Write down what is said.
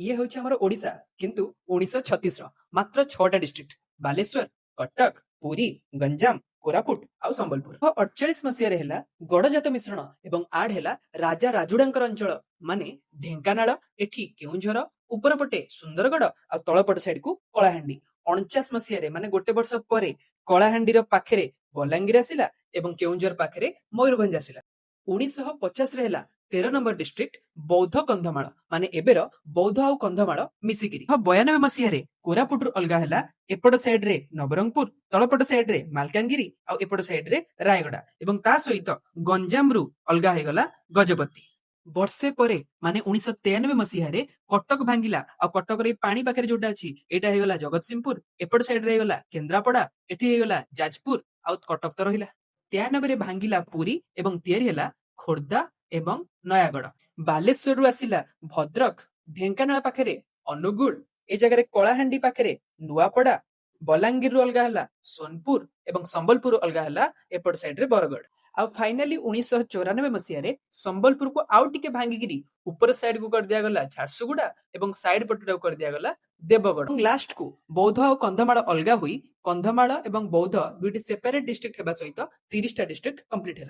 ଇଏ ହେଉଛି ଆମର ଓଡ଼ିଶା କିନ୍ତୁ 1936 ମାତ୍ର 6ଟା ଡିଷ୍ଟ୍ରିକ୍ଟ ବାଲେଶ୍ୱର, କଟକ, ପୁରୀ, ଗଞ୍ଜାମ, କୋରାପୁଟ ଆଉ ସମ୍ବଲପୁର। 1948 ମସିହାରେ ହେଲା ଗଡ଼ଜାତ ମିଶ୍ରଣ ଏବଂ ଆଡ ହେଲା ରାଜା ରାଜୁଡାଙ୍କର ଅଞ୍ଚଳ ମାନେ ଢେଙ୍କାନାଳ, ଏଠି କେଉଁଝର, ଉପରପଟେ ସୁନ୍ଦରଗଡ଼ ଆଉ ତଳପଟ ସାଇଡକୁ କଳାହାଣ୍ଡି। 49 ମସିହାରେ ମାନେ ଗୋଟେ ବର୍ଷ ପରେ କଳାହାଣ୍ଡିର ପାଖରେ ବଲାଙ୍ଗୀର ଆସିଲା ଏବଂ କେଉଁଝର ପାଖରେ ମୟୂରଭଞ୍ଜ ଆସିଲା। 1950ରେ ହେଲା 13 ନମ୍ବର ଡିଷ୍ଟ୍ରିକ୍ଟ ବୌଦ୍ଧ କନ୍ଧମାଳ ମାନେ ଏବେର ବୌଦ୍ଧ ଆଉ କନ୍ଧମାଳ ମିଶିକିରି। 92 ମସିହାରେ କୋରାପୁଟରୁ ଅଲଗା ହେଲା, ଏପଟ ସାଇଡରେ ନବରଙ୍ଗପୁର, ତଳପଟ ସାଇଡରେ ମାଲକାନଗିରି ଆଉ ଏପଟ ସାଇଡରେ ରାୟଗଡା ଏବଂ ତା ସହିତ ଗଞ୍ଜାମରୁ ଅଲଗା ହେଇଗଲା ଗଜପତି। ବର୍ଷେ ପରେ ମାନେ 1993 ମସିହାରେ କଟକ ଭାଙ୍ଗିଲା ଆଉ କଟକର ଏଇ ପାଣି ପାଖରେ ଯୋଉଟା ଅଛି ଏଇଟା ହେଇଗଲା ଜଗତସିଂହପୁର, ଏପଟ ସାଇଡରେ ହେଇଗଲା କେନ୍ଦ୍ରାପଡା, ଏଠି ହେଇଗଲା ଯାଜପୁର ଆଉ କଟକ ତ ରହିଲା। 93ରେ ଭାଙ୍ଗିଲା ପୁରୀ ଏବଂ ତିଆରି ହେଲା ଖୋର୍ଦ୍ଧା ଏବଂ ନୟାଗଡ଼। ବାଲେଶ୍ୱରରୁ ଆସିଲା ଭଦ୍ରକ, ଢେଙ୍କାନାଳ ପାଖରେ ଅନୁଗୁଳ, ଏ ଜାଗାରେ କଳାହାଣ୍ଡି ପାଖରେ ନୂଆପଡା, ବଲାଙ୍ଗୀରରୁ ଅଲଗା ହେଲା ସୋନପୁର ଏବଂ ସମ୍ବଲପୁର ଅଲଗା ହେଲା ଏପଟ ସାଇଡରେ ବରଗଡ଼। ଆଉ ଫାଇନାଲି 1994 ମସିହାରେ ସମ୍ବଲପୁରକୁ ଆଉ ଟିକେ ଭାଙ୍ଗିକିରି ଉପର ସାଇଡକୁ କରିଦିଆଗଲା ଝାରସୁଗୁଡା ଏବଂ ସାଇଡ ପଟଟାକୁ କରିଦିଆଗଲା ଦେବଗଡ଼। ଲାଷ୍ଟକୁ ବୌଦ୍ଧ ଆଉ କନ୍ଧମାଳ ଅଲଗା ହୋଇ କନ୍ଧମାଳ ଏବଂ ବୌଦ୍ଧ ଦୁଇଟି ସେପାରେଟ ଡିଷ୍ଟ୍ରିକ୍ଟ ହେବା ସହିତ 30ଟା ଡିଷ୍ଟ୍ରିକ୍ଟ କମ୍ପ୍ଲିଟ ହେଲା।